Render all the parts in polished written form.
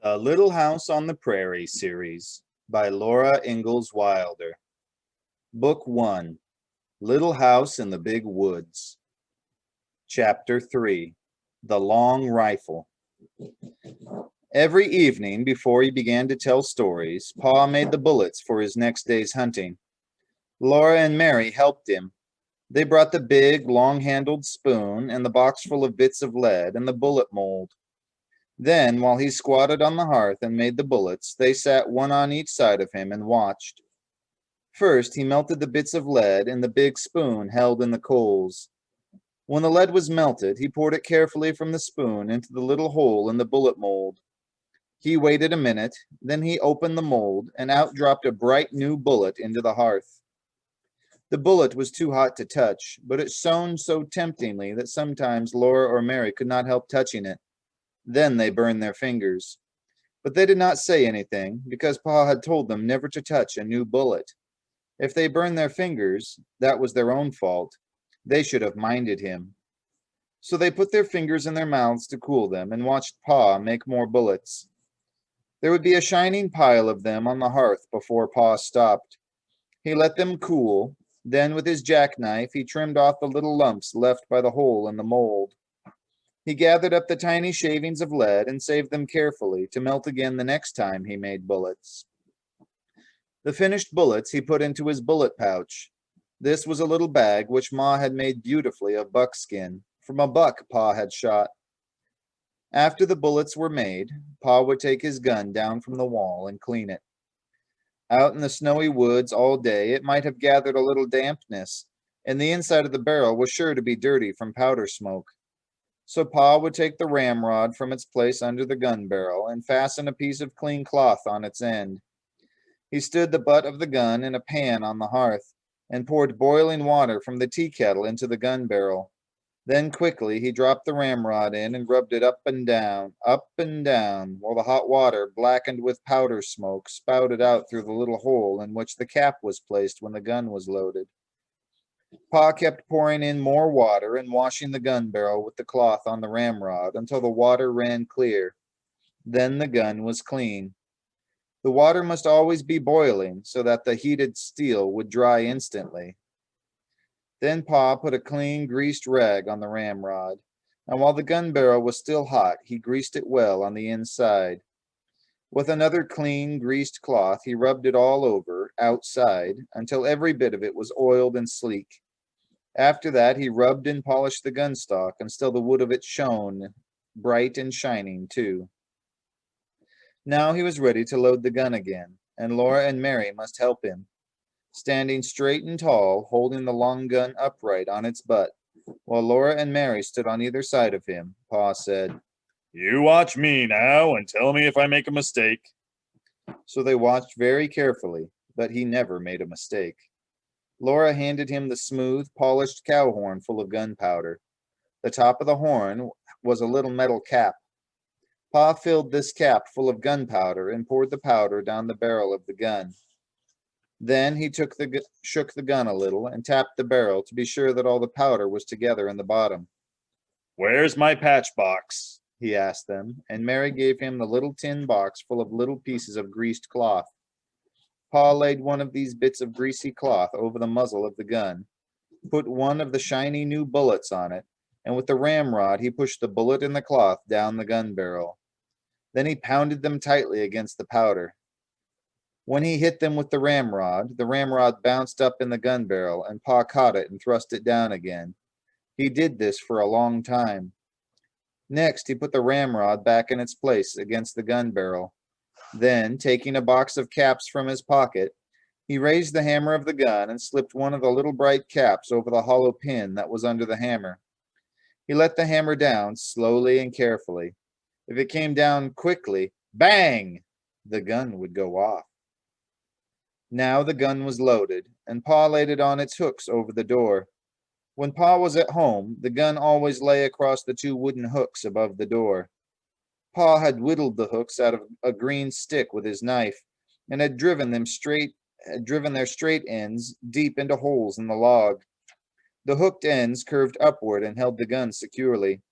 The Little House on the Prairie series by Laura Ingalls Wilder. Book 1, Little House in the Big Woods. Chapter 3, The Long Rifle. Every evening before he began to tell stories, Pa made the bullets for his next day's hunting. Laura and Mary helped him. They brought the big, long-handled spoon and the box full of bits of lead and the bullet mold. Then, while he squatted on the hearth and made the bullets, they sat one on each side of him and watched. First, he melted the bits of lead in the big spoon held in the coals. When the lead was melted, he poured it carefully from the spoon into the little hole in the bullet mold. He waited a minute, then he opened the mold, and out dropped a bright new bullet into the hearth. The bullet was too hot to touch, but it shone so temptingly that sometimes Laura or Mary could not help touching it. Then they burned their fingers. But they did not say anything, because Pa had told them never to touch a new bullet. If they burned their fingers, that was their own fault. They should have minded him. So they put their fingers in their mouths to cool them and watched Pa make more bullets. There would be a shining pile of them on the hearth before Pa stopped. He let them cool. Then with his jackknife, he trimmed off the little lumps left by the hole in the mold. He gathered up the tiny shavings of lead and saved them carefully to melt again the next time he made bullets. The finished bullets he put into his bullet pouch. This was a little bag which Ma had made beautifully of buckskin, from a buck Pa had shot. After the bullets were made, Pa would take his gun down from the wall and clean it. Out in the snowy woods all day, it might have gathered a little dampness, and the inside of the barrel was sure to be dirty from powder smoke. So Pa would take the ramrod from its place under the gun barrel and fasten a piece of clean cloth on its end. He stood the butt of the gun in a pan on the hearth and poured boiling water from the tea kettle into the gun barrel. Then quickly he dropped the ramrod in and rubbed it up and down, while the hot water, blackened with powder smoke, spouted out through the little hole in which the cap was placed when the gun was loaded. Pa kept pouring in more water and washing the gun barrel with the cloth on the ramrod until the water ran clear. Then the gun was clean. The water must always be boiling so that the heated steel would dry instantly. Then Pa put a clean, greased rag on the ramrod, and while the gun barrel was still hot, he greased it well on the inside. With another clean, greased cloth, he rubbed it all over, outside, until every bit of it was oiled and sleek. After that, he rubbed and polished the gun stock until the wood of it shone, bright and shining, too. Now he was ready to load the gun again, and Laura and Mary must help him. Standing straight and tall, holding the long gun upright on its butt, while Laura and Mary stood on either side of him, Pa said, "You watch me now and tell me if I make a mistake." So they watched very carefully, but he never made a mistake. Laura handed him the smooth, polished cow horn full of gunpowder. The top of the horn was a little metal cap. Pa filled this cap full of gunpowder and poured the powder down the barrel of the gun. Then he shook the gun a little and tapped the barrel to be sure that all the powder was together in the bottom. "Where's my patch box?" he asked them, and Mary gave him the little tin box full of little pieces of greased cloth. Pa laid one of these bits of greasy cloth over the muzzle of the gun, put one of the shiny new bullets on it, and with the ramrod he pushed the bullet and the cloth down the gun barrel. Then he pounded them tightly against the powder. When he hit them with the ramrod bounced up in the gun barrel, and Pa caught it and thrust it down again. He did this for a long time. Next, he put the ramrod back in its place against the gun barrel. Then, taking a box of caps from his pocket, he raised the hammer of the gun and slipped one of the little bright caps over the hollow pin that was under the hammer. He let the hammer down slowly and carefully. If it came down quickly, bang! The gun would go off. Now the gun was loaded, and Pa laid it on its hooks over the door. When Pa was at home, the gun always lay across the two wooden hooks above the door. Pa had whittled the hooks out of a green stick with his knife, and had driven their straight ends deep into holes in the log. The hooked ends curved upward and held the gun securely.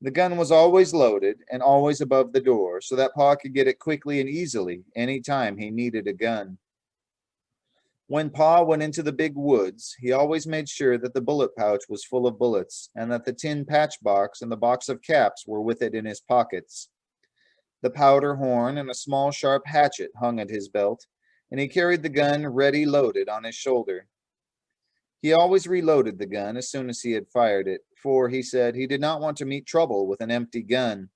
The gun was always loaded and always above the door, so that Pa could get it quickly and easily any time he needed a gun. When Pa went into the big woods, he always made sure that the bullet pouch was full of bullets and that the tin patch box and the box of caps were with it in his pockets. The powder horn and a small sharp hatchet hung at his belt, and he carried the gun ready loaded on his shoulder. He always reloaded the gun as soon as he had fired it, for, he said, he did not want to meet trouble with an empty gun.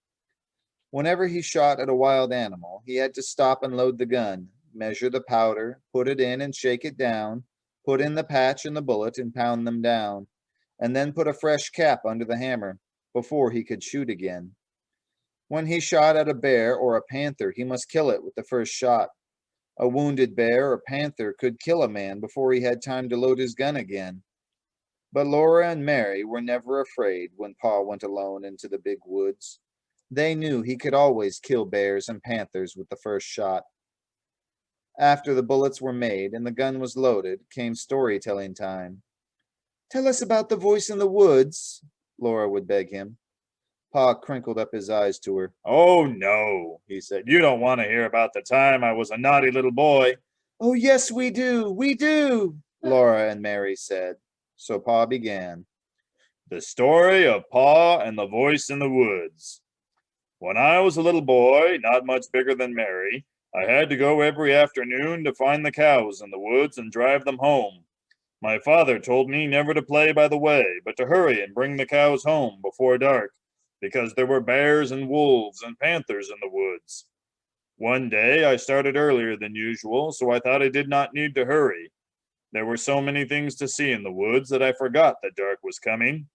Whenever he shot at a wild animal, he had to stop and load the gun, measure the powder, put it in and shake it down, put in the patch and the bullet and pound them down, and then put a fresh cap under the hammer before he could shoot again. When he shot at a bear or a panther, he must kill it with the first shot. A wounded bear or panther could kill a man before he had time to load his gun again. But Laura and Mary were never afraid when Pa went alone into the big woods. They knew he could always kill bears and panthers with the first shot. After the bullets were made and the gun was loaded, came storytelling time. "Tell us about the voice in the woods," Laura would beg him. Pa crinkled up his eyes to her. "Oh, no," he said. "You don't want to hear about the time I was a naughty little boy." "Oh, yes, we do," Laura and Mary said. So Pa began. The story of Pa and the voice in the woods. When I was a little boy, not much bigger than Mary, I had to go every afternoon to find the cows in the woods and drive them home. My father told me never to play by the way, but to hurry and bring the cows home before dark, because there were bears and wolves and panthers in the woods. One day I started earlier than usual, so I thought I did not need to hurry. There were so many things to see in the woods that I forgot that dark was coming.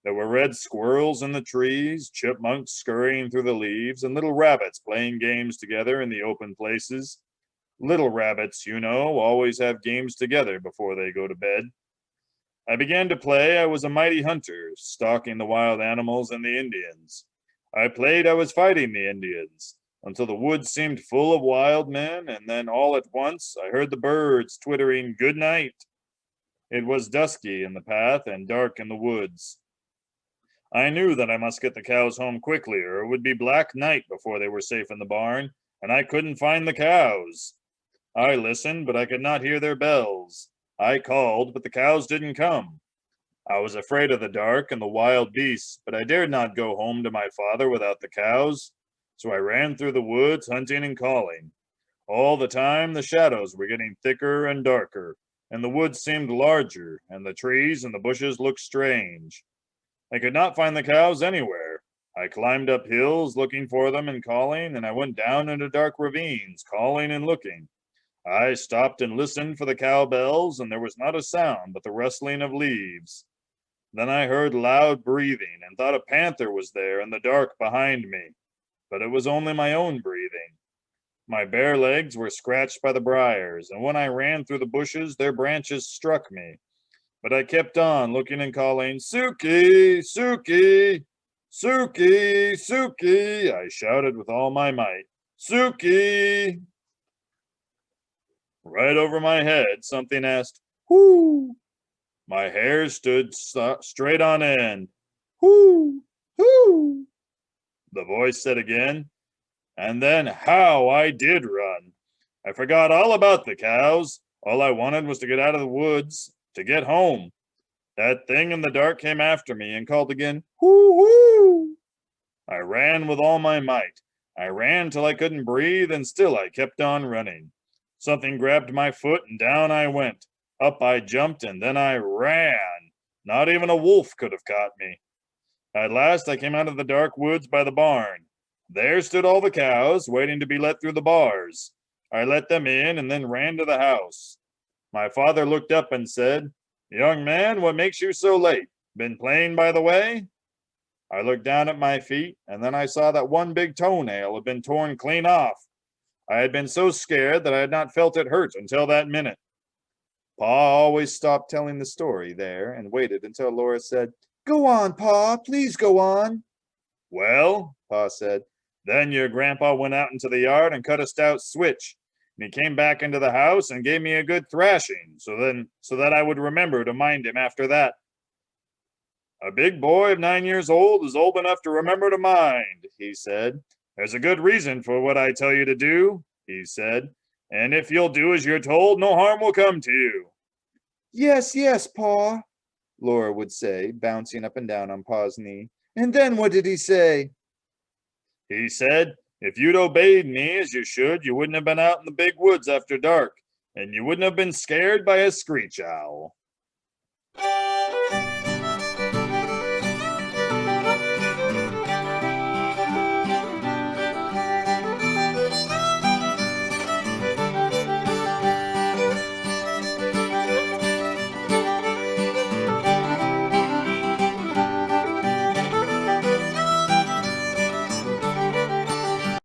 There were red squirrels in the trees, chipmunks scurrying through the leaves, and little rabbits playing games together in the open places. Little rabbits, you know, always have games together before they go to bed. I began to play I was a mighty hunter, stalking the wild animals and the Indians. I played I was fighting the Indians, until the woods seemed full of wild men, and then all at once I heard the birds twittering good night. It was dusky in the path and dark in the woods. I knew that I must get the cows home quickly, or it would be black night before they were safe in the barn, and I couldn't find the cows. I listened, but I could not hear their bells. I called, but the cows didn't come. I was afraid of the dark and the wild beasts, but I dared not go home to my father without the cows. So I ran through the woods, hunting and calling. All the time, the shadows were getting thicker and darker, and the woods seemed larger, and the trees and the bushes looked strange. I could not find the cows anywhere. I climbed up hills looking for them and calling, and I went down into dark ravines, calling and looking. I stopped and listened for the cowbells, and there was not a sound but the rustling of leaves. Then I heard loud breathing, and thought a panther was there in the dark behind me. But it was only my own breathing. My bare legs were scratched by the briars, and when I ran through the bushes, their branches struck me. But I kept on looking and calling, "Suki, Suki, Suki, Suki," I shouted with all my might. "Suki!" Right over my head, something asked, "Whoo?" My hair stood straight on end. "Whoo, whoo," the voice said again. And then how I did run. I forgot all about the cows. All I wanted was to get out of the woods, to get home. That thing in the dark came after me and called again, "Whoo, whoo." I ran with all my might. I ran till I couldn't breathe, and still I kept on running. Something grabbed my foot, and down I went. Up I jumped, and then I ran. Not even a wolf could have caught me. At last I came out of the dark woods by the barn. There stood all the cows, waiting to be let through the bars. I let them in and then ran to the house. My father looked up and said, "Young man, what makes you so late? Been playing by the way?" I looked down at my feet, and then I saw that one big toenail had been torn clean off. I had been so scared that I had not felt it hurt until that minute. Pa always stopped telling the story there and waited until Laura said, "Go on, Pa, please go on." "Well," Pa said, "then your grandpa went out into the yard and cut a stout switch, and he came back into the house and gave me a good thrashing, so that I would remember to mind him after that." A big boy of 9 years old is old enough to remember to mind, he said. There's a good reason for what I tell you to do, he said. And if you'll do as you're told, no harm will come to you. Yes, yes, Pa, Laura would say, bouncing up and down on Pa's knee. And then what did he say? He said, if you'd obeyed me as you should, you wouldn't have been out in the big woods after dark, and you wouldn't have been scared by a screech owl.